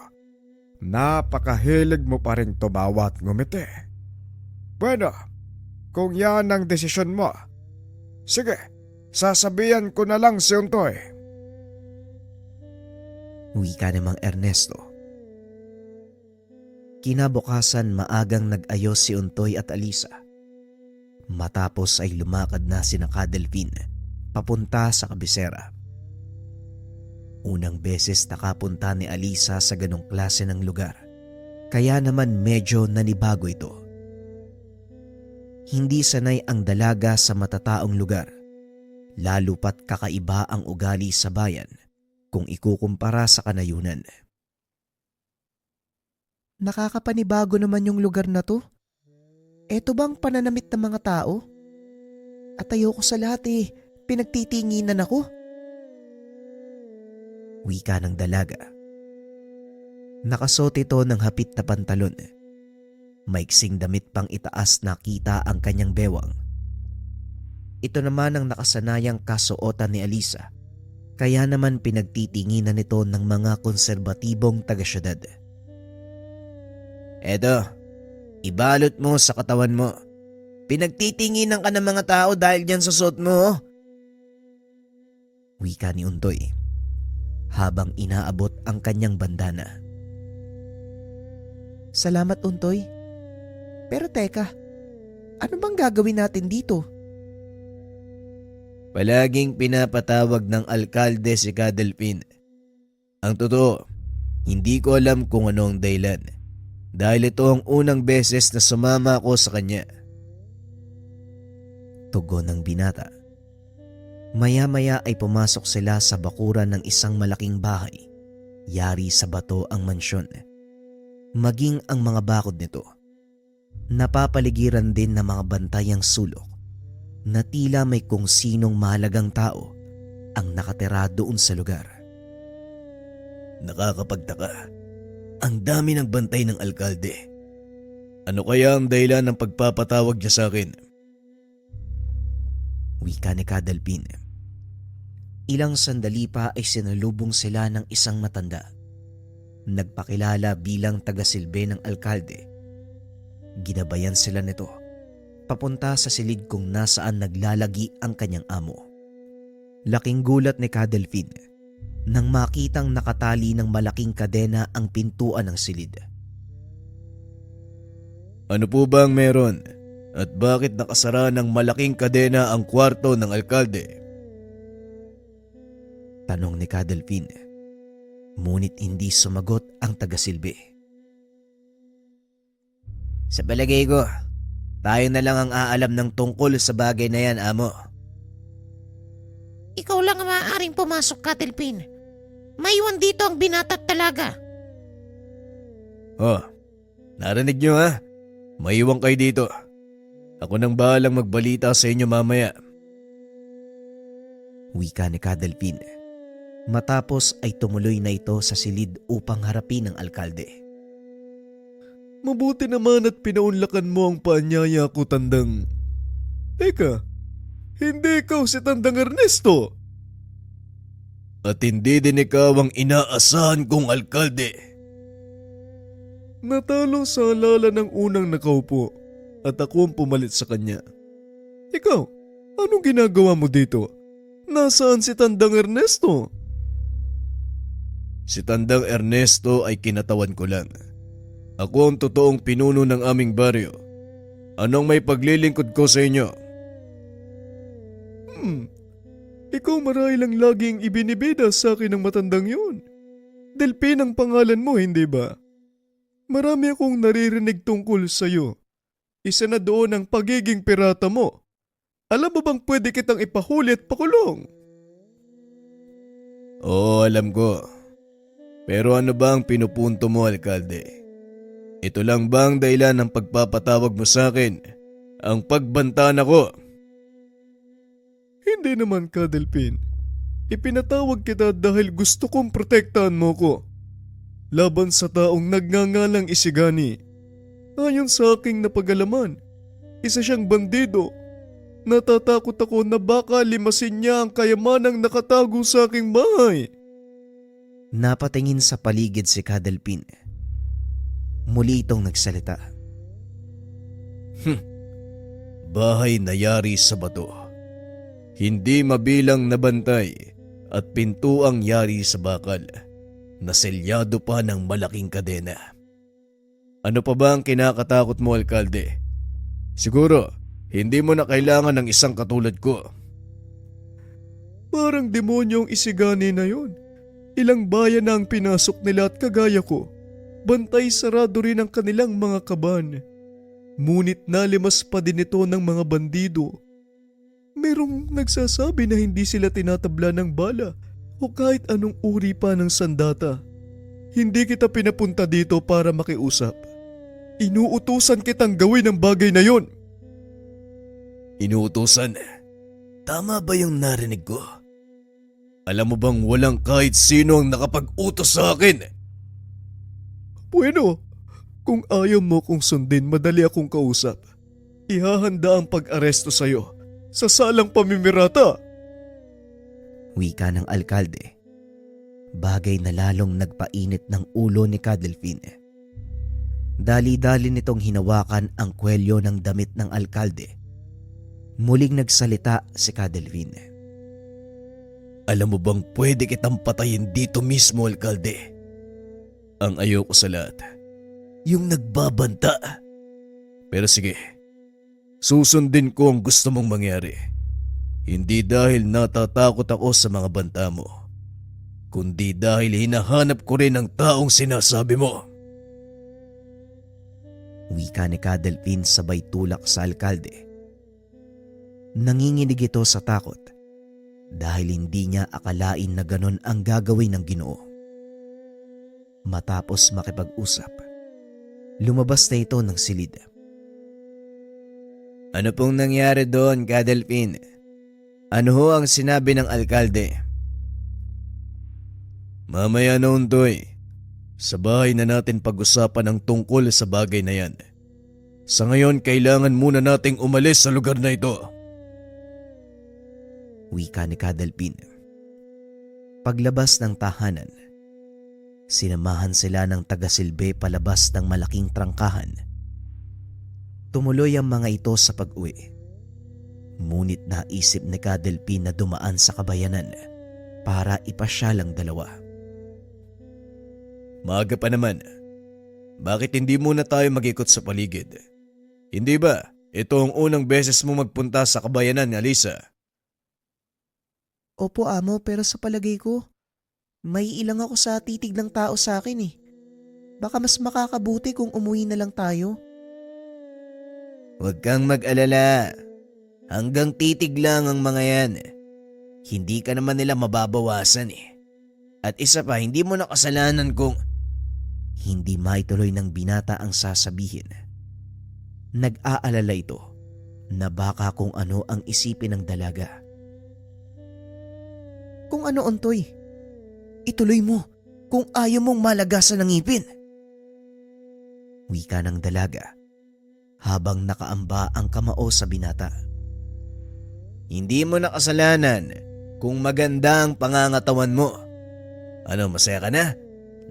Napakahilig mo pa rin tumawa at ngumiti. Bueno, kung yan ang desisyon mo, sige, sasabihan ko na lang si Untoy. Wika namang Ernesto. Kinabukasan maagang nag-ayos si Untoy at Alisa. Matapos ay lumakad na sina Delphine papunta sa kabisera. Unang beses nakapunta ni Alisa sa ganong klase ng lugar, kaya naman medyo nanibago ito. Hindi sanay ang dalaga sa matataong lugar, lalo pat kakaiba ang ugali sa bayan kung ikukumpara sa kanayunan. Nakakapanibago naman yung lugar na to. Eto bang pananamit ng mga tao? At ayoko sa lahat pinagtitinginan ako. Wika ng dalaga. Nakasuot ito ng hapit na pantalon. Maiksing damit pang itaas na kita ang kanyang bewang. Ito naman ang nakasanayang kasuotan ni Alisa, kaya naman pinagtitinginan nito ng mga konserbatibong taga-syudad. Edo, ibalot mo sa katawan mo. Pinagtitinginan ka ng mga tao dahil dyan sa suot mo. Wika ni Untoy habang inaabot ang kanyang bandana. Salamat, Untoy. Pero teka, ano bang gagawin natin dito? Palaging pinapatawag ng alkalde si Delphine. Ang totoo, hindi ko alam kung ano ang dahilan. Dahil ito ang unang beses na sumama ako sa kanya. Tugon ng binata. Maya-maya ay pumasok sila sa bakuran ng isang malaking bahay. Yari sa bato ang mansyon. Maging ang mga bakod nito. Napapaligiran din ng mga bantayang sulok na tila may kung sinong mahalagang tao ang nakatira doon sa lugar. Nakakapagtaka. Ang dami ng bantay ng alkalde. Ano kaya ang dahilan ng pagpapatawag niya sa akin? Wika ni Delphine. Ilang sandali pa ay sinalubong sila ng isang matanda. Nagpakilala bilang taga-silbi ng alkalde. Ginabayan sila nito papunta sa silid kung nasaan naglalagi ang kanyang amo. Laking gulat ni Delphine nang makitang nakatali ng malaking kadena ang pintuan ng silid. Ano po ba ang meron? At bakit nakasara ng malaking kadena ang kwarto ng alkalde? Tanong ni Delphine. Ngunit hindi sumagot ang taga-silbi. Sa palagay ko, tayo na lang ang aalam ng tungkol sa bagay na yan, amo. Ikaw lang ang maaaring pumasok, Delphine. Maiwan dito ang binata't talaga. Oh, narinig niyo ha? Maiwan kayo dito. Ako nang bahalang magbalita sa inyo mamaya. Wika ni Delphine. Matapos ay tumuloy na ito sa silid upang harapin ang alkalde. Mabuti naman at pinaunlakan mo ang paanyaya ko, Tandang. Teka, hindi ikaw si Tandang Ernesto. At hindi din ikaw ang inaasahan kong alkalde. Natalo sa alala ng unang nakaupo at ako ang pumalit sa kanya. Ikaw, anong ginagawa mo dito? Nasaan si Tandang Ernesto? Si Tandang Ernesto ay kinatawan ko lang. Ako ang totoong pinuno ng aming baryo. Anong may paglilingkod ko sa inyo? Ikaw marahil ang laging ibinibida sa akin ng matandang yun. Delphine ang pangalan mo, hindi ba? Marami akong naririnig tungkol sa'yo. Isa na doon ang pagiging pirata mo. Alam mo bang pwede kitang ipahuli at pakulong? Oo, alam ko. Pero ano ba ang pinupunto mo, alkalde? Ito lang ba ang dahilan ng pagpapatawag mo sa akin? Ang pagbantaan ako? Hindi naman, Delphine. Ipinatawag kita dahil gusto kong protektahan mo ko. Laban sa taong nagngangalang Isigani. Ayon sa aking napagalaman, isa siyang bandido. Natatakot ako na baka limasin niya ang kayamanang nakatago sa aking bahay. Napatingin sa paligid si Delphine. Muli itong nagsalita. Bahay na yari sa bato. Hindi mabilang na bantay at pintuang yari sa bakal na selyado pa ng malaking kadena. Ano pa ba ang kinakatakot mo, alkalde? Siguro, hindi mo na kailangan ng isang katulad ko. Parang demonyong isigani na yon. Ilang bayan na ang pinasok nila at kagaya ko. Bantay sarado rin ang kanilang mga kaban. Ngunit nalimas pa din ito ng mga bandido. Merong nagsasabi na hindi sila tinatabla ng bala o kahit anong uri pa ng sandata. Hindi kita pinapunta dito para makiusap. Inuutusan kitang gawin ang bagay na yon. Inuutusan? Tama ba yung narinig ko? Alam mo bang walang kahit sino ang nakapag-utos sa akin? Bueno, kung ayaw mo kong sundin, madali akong kausap. Ihahanda ang pag-aresto sa'yo sa salang pamimirata. Wika ng alkalde. Bagay na lalong nagpainit ng ulo ni Cadelfin. Dali-dali nitong hinawakan ang kwelyo ng damit ng alkalde. Muling nagsalita si Cadelfin. Alam mo bang pwede kitang patayin dito mismo, alkalde? Ang ayoko sa lahat, yung nagbabanta. Pero sige, susundin ko ang gusto mong mangyari. Hindi dahil natatakot ako sa mga banta mo, kundi dahil hinahanap ko rin ang taong sinasabi mo. Wika ni Cadelfin sabay tulak sa alkalde. Nanginginig ito sa takot dahil hindi niya akalain na ganon ang gagawin ng Ginoo. Matapos makipag-usap, lumabas na ito ng silid. Ano pong nangyari doon, Cadelfin? Ano ho ang sinabi ng alkalde? Mamaya na, Untoy. Sa bahay na natin pag-usapan ang tungkol sa bagay na yan. Sa ngayon, kailangan muna nating umalis sa lugar na ito. Wika ni Cadelfin. Paglabas ng tahanan, sinamahan sila ng taga-silbi palabas ng malaking trangkahan. Tumuloy ang mga ito sa pag-uwi. Ngunit naisip ni Cadelfin na dumaan sa kabayanan para ipasyal ang dalawa. Maaga pa naman. Bakit hindi muna tayo mag-ikot sa paligid? Hindi ba ito ang unang beses mo magpunta sa kabayanan, Alisa? Opo, amo, pero sa palagay ko, may ilang ako sa titig ng tao sa akin eh. Baka mas makakabuti kung umuwi na lang tayo. Huwag kang mag-alala. Hanggang titig lang ang mga yan. Hindi ka naman nila mababawasan eh. At isa pa, hindi mo na kasalanan kung... Hindi maituloy ng binata ang sasabihin. Nag-aalala ito na baka kung ano ang isipin ng dalaga. Kung ano, Ontoy, ituloy mo kung ayaw mong malagasan ng ngipin. Wika ng dalaga habang nakaamba ang kamao sa binata. Hindi mo na kasalanan kung maganda ang pangangatawan mo. Ano, masaya ka na?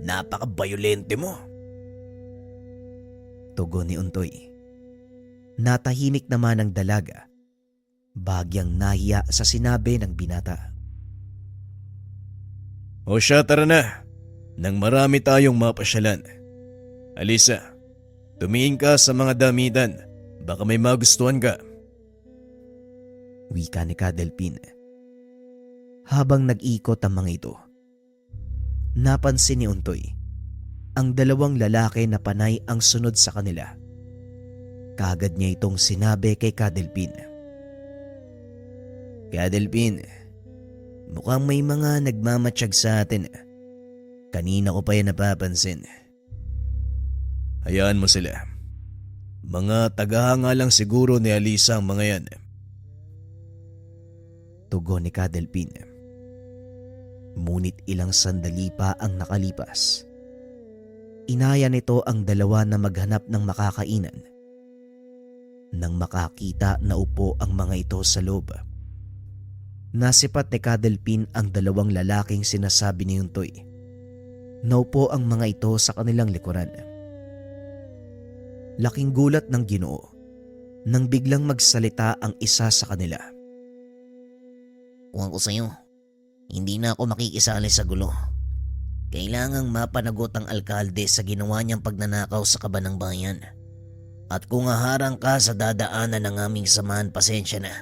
Napaka-violente mo. Tugon ni Untoy. Natahimik naman ang dalaga, bagyang nahiya sa sinabi ng binata. O siya, tara na. Nang marami tayong mapasyalan. Alisa, tumingin ka sa mga damitan. Baka may magustuhan ka. Wika ni Cadelfin. Habang nag-ikot ang mga ito, napansin ni Untoy ang dalawang lalaki na panay ang sunod sa kanila. Kaagad niya itong sinabi kay Cadelfin. Cadelfin, mukhang may mga nagmamatsyag sa atin. Kanina ko pa yan napapansin. Hayaan mo sila. Mga tagahanga lang siguro ni Alisa ang mga yan. Tugon ni Cadelfin. Ngunit ilang sandali pa ang nakalipas. Inaya nito ang dalawa na maghanap ng makakainan. Nang makakita na upo ang mga ito sa loob, nasipat ni Cadelfin ang dalawang lalaking sinasabi ni Untoy. Naupo ang mga ito sa kanilang likuran. Laking gulat ng Ginoo nang biglang magsalita ang isa sa kanila. Kung ako sa'yo, hindi na ako makikisali sa gulo. Kailangang mapanagot ang alkalde sa ginawa niyang pagnanakaw sa kaban ng bayan. At kung haharang ka sa dadaanan ng aming samahan, pasensya na.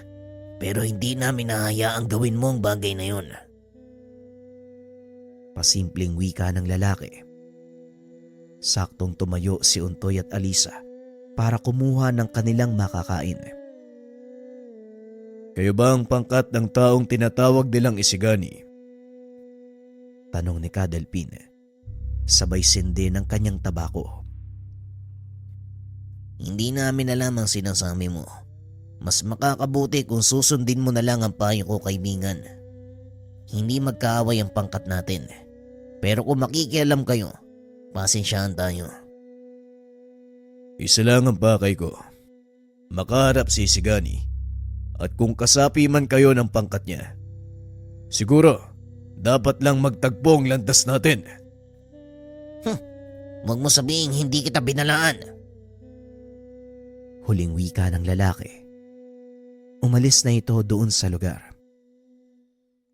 Pero hindi namin nahayaang gawin mo ang bagay na yon. Pasimpleng wika ng lalaki. Saktong tumayo si Untoy at Alisa para kumuha ng kanilang makakain. Kayo ba ang pangkat ng taong tinatawag nilang Isigani? Tanong ni Kadelpin, sabay sindi ng kanyang tabako. Hindi namin alam ang sinasabi mo. Mas makakabuti kung susundin mo na lang ang payo ko, kaibigan. Hindi magkaaway ang pangkat natin. Pero kung makikialam kayo, pasensyahan tayo. Isa lang ang pakay ko. Makaharap si Isigani. At kung kasapi man kayo ng pangkat niya, siguro dapat lang magtagpo ang landas natin. Huwag mo sabihing hindi kita binalaan. Huling wika ng lalaki. Umalis na ito doon sa lugar.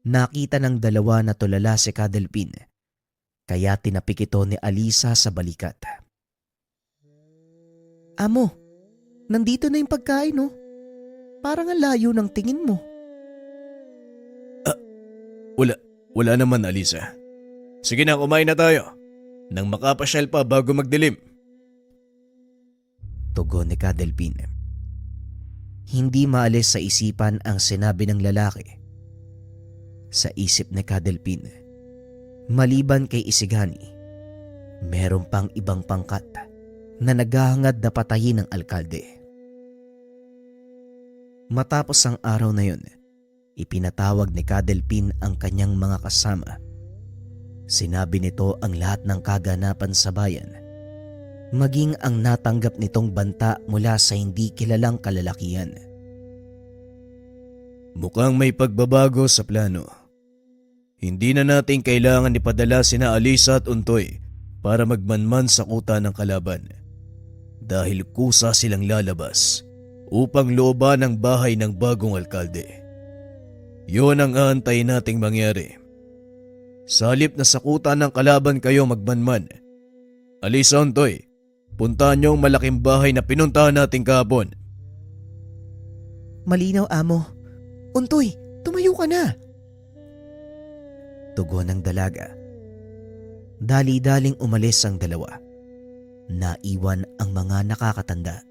Nakita ng dalawa na tulala si Kadelpin, kaya tinapik ito ni Alisa sa balikat. Amo, nandito na yung pagkain, no? Parang ang layo ng tingin mo. Wala naman, Alisa. Sige na, kumain na tayo. Nang makapasyal pa bago magdilim. Tugon ni Kadelpin. Hindi maalis sa isipan ang sinabi ng lalaki. Sa isip ni Kadelpin, maliban kay Isigani, meron pang ibang pangkat na naghahangad na patayin ng alkalde. Matapos ang araw na yun, ipinatawag ni Kadelpin ang kanyang mga kasama. Sinabi nito ang lahat ng kaganapan sa bayan, maging ang natanggap nitong banta mula sa hindi kilalang kalalakihan. Mukhang may pagbabago sa plano. Hindi na natin kailangan ipadala sina Alisa at Untoy para magmanman sa kuta ng kalaban. Dahil kusa silang lalabas upang looban ang bahay ng bagong alkalde. Yun ang aantayin nating mangyari. Sa halip na sa kuta ng kalaban kayo magmanman, Alisa, Untoy, puntahan niyo ang malaking bahay na pinuntahan natin kahapon. Malinaw, amo. Untoy, tumayo ka na. Tugon ng dalaga. Dali-daling umalis ang dalawa. Naiwan ang mga nakakatanda.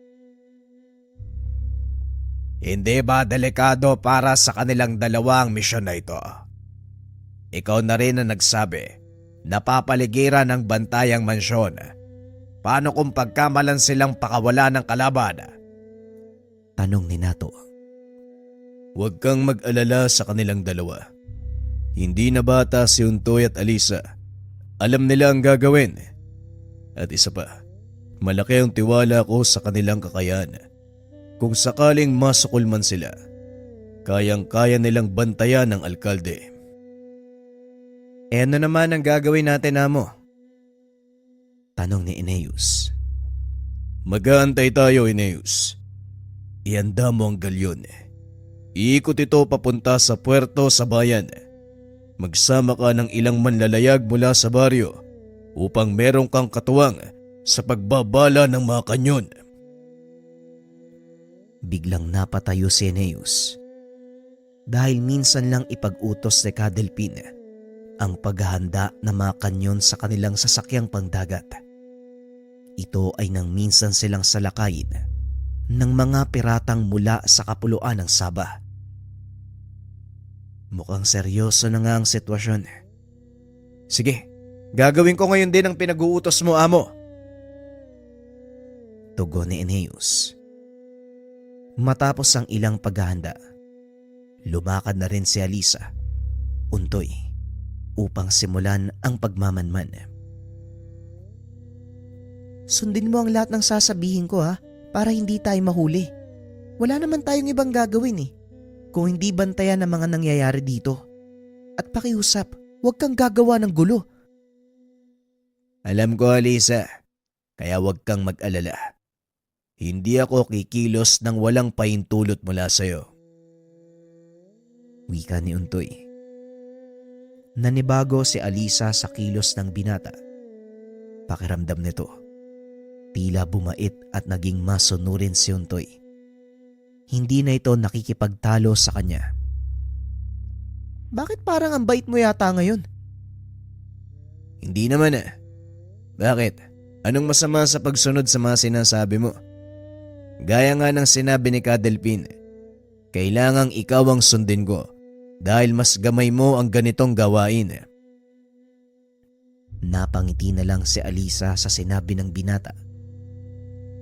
Hindi ba delikado para sa kanilang dalawang misyon na ito? Ikaw na rin ang nagsabi na papaligiran ng bantayang mansyon. Paano kung pagkamalan silang pakawala ng kalaban? Tanong ni Nato. Huwag kang mag-alala sa kanilang dalawa. Hindi na bata si Untoy at Alisa. Alam nila ang gagawin. At isa pa, malaki ang tiwala ko sa kanilang kakayahan. Kung sakaling masukol man sila, kayang-kaya nilang bantayan ng alkalde. Ano naman ang gagawin natin, amo? Tanong ni Eneus. Mag-aantay tayo, Eneus. Ihanda mo ang galyon. Iikot ito papunta sa puerto sa bayan. Magsama ka ng ilang manlalayag mula sa baryo upang merong kang katuwang sa pagbabala ng mga kanyon. Biglang napatayo si Eneus. Dahil minsan lang ipag-utos ni Kadelpin ang paghahanda ng mga kanyon sa kanilang sasakyang pangdagat. Ito ay nang minsan silang salakayin ng mga piratang mula sa kapuluan ng Sabah. Mukhang seryoso na nga ang sitwasyon. Sige, gagawin ko ngayon din ang pinag-uutos mo, amo. Tugon ni Eneus. Matapos ang ilang paghahanda, lumakad na rin si Alisa, Untoy, upang simulan ang pagmamanman. Sundin mo ang lahat ng sasabihin ko, ha, para hindi tayo mahuli. Wala naman tayong ibang gagawin, kung hindi bantayan ang mga nangyayari dito. At pakiusap, huwag kang gagawa ng gulo. Alam ko, Alisa, kaya huwag kang mag-alala. Hindi ako kikilos nang walang pahintulot mula sa'yo. Wika ni Untoy. Nanibago si Alisa sa kilos ng binata. Pakiramdam nito, tila bumait at naging masunurin si Untoy. Hindi na ito nakikipagtalo sa kanya. Bakit parang ang bait mo yata ngayon? Hindi naman ah. Bakit? Anong masama sa pagsunod sa mga sinasabi mo? Gaya nga ng sinabi ni Kadelpin, kailangang ikaw ang sundin ko dahil mas gamay mo ang ganitong gawain. Napangiti na lang si Alisa sa sinabi ng binata.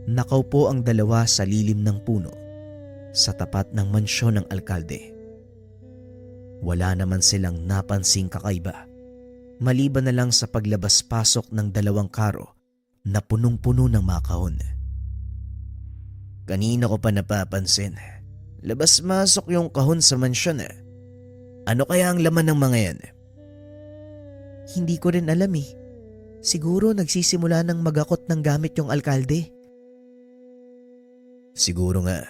Nakaupo ang dalawa sa lilim ng puno sa tapat ng mansyon ng alkalde. Wala naman silang napansing kakaiba, maliban na lang sa paglabas-pasok ng dalawang karo na punong-puno ng mga kahon. Kanina ko pa napapansin, labas-masok yung kahon sa mansyon. Ano kaya ang laman ng mga yan? Hindi ko rin alam eh. Siguro nagsisimula ng magakot ng gamit yung alkalde. Siguro nga.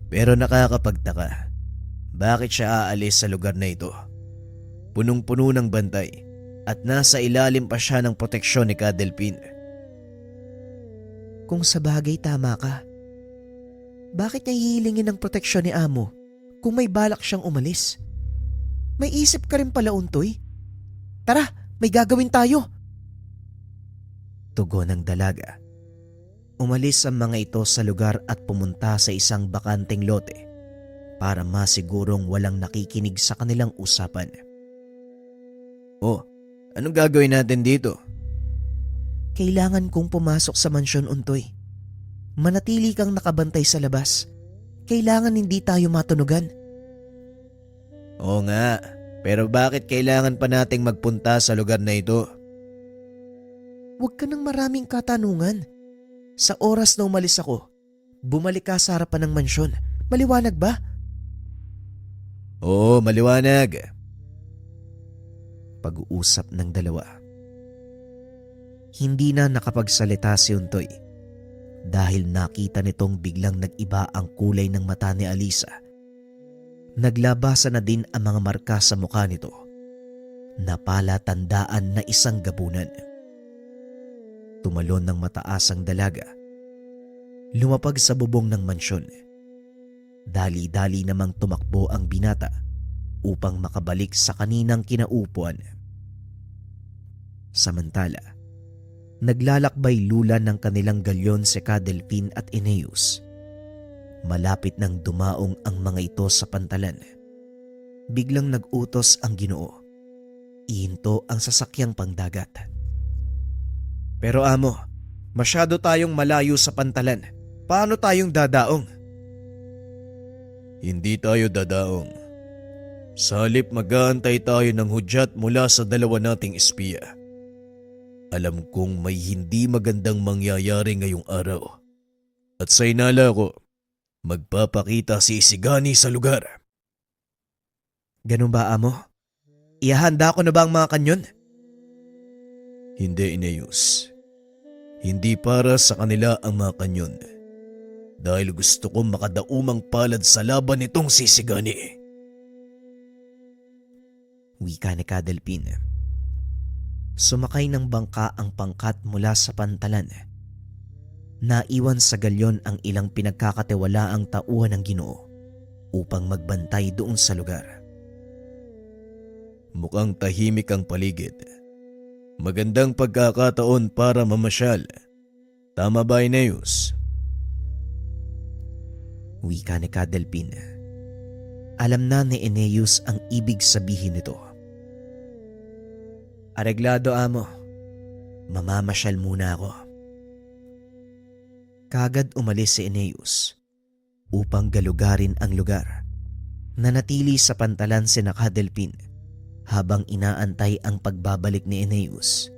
Pero nakakapagtaka. Bakit siya aalis sa lugar na ito? Punong-puno ng bantay at nasa ilalim pa siya ng proteksyon ni Kadelpin. Kung sa bagay tama ka, bakit niya hihilingin ng proteksyon ni Amo kung may balak siyang umalis? May isip ka rin pala, Untoy. Tara, may gagawin tayo. Tugon ng dalaga. Umalis ang mga ito sa lugar at pumunta sa isang bakanteng lote para masigurong walang nakikinig sa kanilang usapan. Oh, anong gagawin natin dito? Kailangan kong pumasok sa mansyon, Untoy. Manatili kang nakabantay sa labas. Kailangan hindi tayo matunugan. Oo nga, pero bakit kailangan pa nating magpunta sa lugar na ito? Huwag ka ng maraming katanungan. Sa oras na umalis ako, bumalik ka sa harapan ng mansyon. Maliwanag ba? Oo, maliwanag. Pag-uusap ng dalawa. Hindi na nakapagsalita si Untoy dahil nakita nitong biglang nag-iba ang kulay ng mata ni Alisa. Naglabasa na din ang mga marka sa mukha nito na palatandaan na isang gabunan. Tumalon ng mataas ang dalaga. Lumapag sa bubong ng mansyon. Dali-dali namang tumakbo ang binata upang makabalik sa kaninang kinaupuan. Samantala, naglalakbay lulan ng kanilang galyon si Kadelpin at Eneus. Malapit nang dumaong ang mga ito sa pantalan. Biglang nag-utos ang Ginoo. Ihinto ang sasakyang pangdagat. Pero Amo, masyado tayong malayo sa pantalan. Paano tayong dadaong? Hindi tayo dadaong. Sa halip mag-aantay tayo ng hudyat mula sa dalawa nating espiya. Alam kong may hindi magandang mangyayari ngayong araw. At sa inala ko, magpapakita si Isigani sa lugar. Ganun ba, Amo? Ihahanda ko na ba ang mga kanyon? Hindi, Eneus. Hindi para sa kanila ang mga kanyon. Dahil gusto kong makadaumang palad sa laban nitong si Isigani. Wika ni Kadelpin. Sumakay ng bangka ang pangkat mula sa pantalan. Naiwan sa galyon ang ilang pinagkakatiwalaang tauhan ng Ginoo upang magbantay doon sa lugar. Mukhang tahimik ang paligid. Magandang pagkakataon para mamasyal. Tama ba, Eneus? Wika ni Kadelpin. Alam na ni Eneus ang ibig sabihin nito. Areglado, Amo. Mamamasyal muna ako. Kagad umalis si Eneus upang galugarin ang lugar. Nanatili sa pantalan si Kadelpin habang inaantay ang pagbabalik ni Eneus.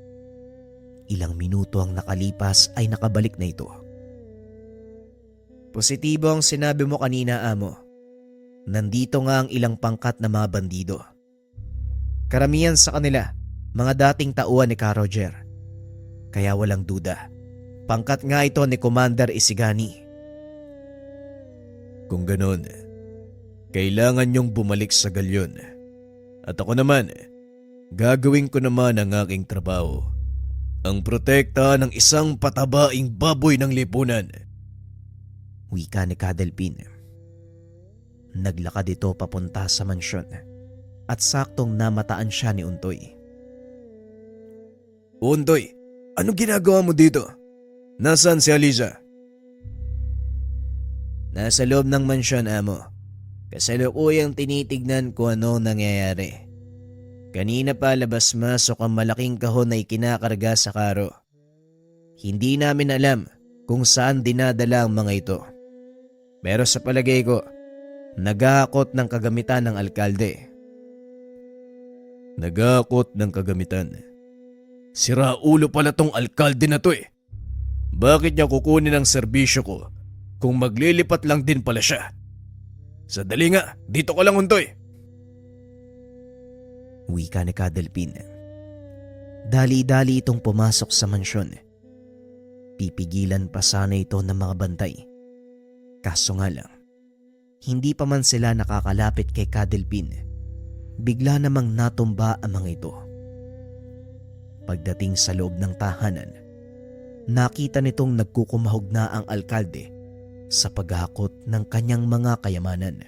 Ilang minuto ang nakalipas ay nakabalik na ito. Positibo ang sinabi mo kanina, Amo. Nandito nga ang ilang pangkat na mga bandido. Karamihan sa kanila, mga dating tauhan ni Ka Roger. Kaya walang duda, Pangkat nga ito ni Commander Isigani. Kung ganon, kailangan niyong bumalik sa galyon. At ako naman, gagawin ko naman ang aking trabaho. Ang protekta ng isang patabaing baboy ng lipunan. Wika ni Cadelpin. Naglakad ito papunta sa mansyon at saktong namataan siya ni Untoy. Untoy, anong ginagawa mo dito? Nasaan si Aliza? Nasa loob ng mansyon, amo. Kasalukuyang tinitignan ko ano nangyayari. Kanina pa labas-masok ang malaking kahon na ikinakarga sa karo. Hindi namin alam kung saan dinadala ang mga ito. Pero sa palagay ko, nag-aakot ng kagamitan ng alkalde. Nag-aakot ng kagamitan. Sira ulo pala tong alkalde na to eh. Bakit niya kukunin ang serbisyo ko kung maglilipat lang din pala siya? Sadali nga, dito ko lang, Untoy. Wika ni Cadelpin. Dali-dali itong pumasok sa mansyon. Pipigilan pa sana ito ng mga bantay. Kaso nga lang, hindi pa man sila nakakalapit kay Cadelpin, bigla namang natumba ang mga ito. Pagdating sa loob ng tahanan, nakita nitong nagkukumahog na ang alkalde sa paghakot ng kanyang mga kayamanan.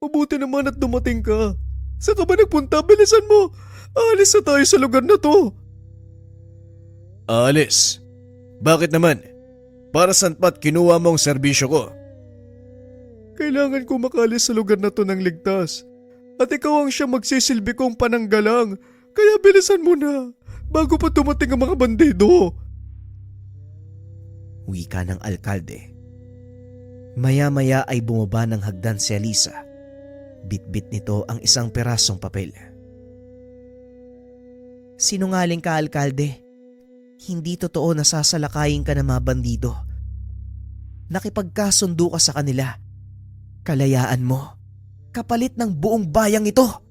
Mabuti naman at dumating ka. Saan ka ba nagpunta? Bilisan mo! Aalis na tayo sa lugar na to. Aalis? Bakit naman? Para saan pa't kinuha mo ang serbisyo ko? Kailangan ko makalis sa lugar na to ng ligtas. At ikaw ang siya magsisilbi kong pananggalang. Kaya bilisan mo na, bago pa dumating ang mga bandido. Wika ng alkalde. Maya-maya ay bumaba ng hagdan si Aliza. Bit-bit nito ang isang perasong papel. Sinungaling ka, alkalde. Hindi totoo na sasalakayin ka ng mga bandido. Nakipagkasundo ka sa kanila. Kalayaan mo, kapalit ng buong bayang ito.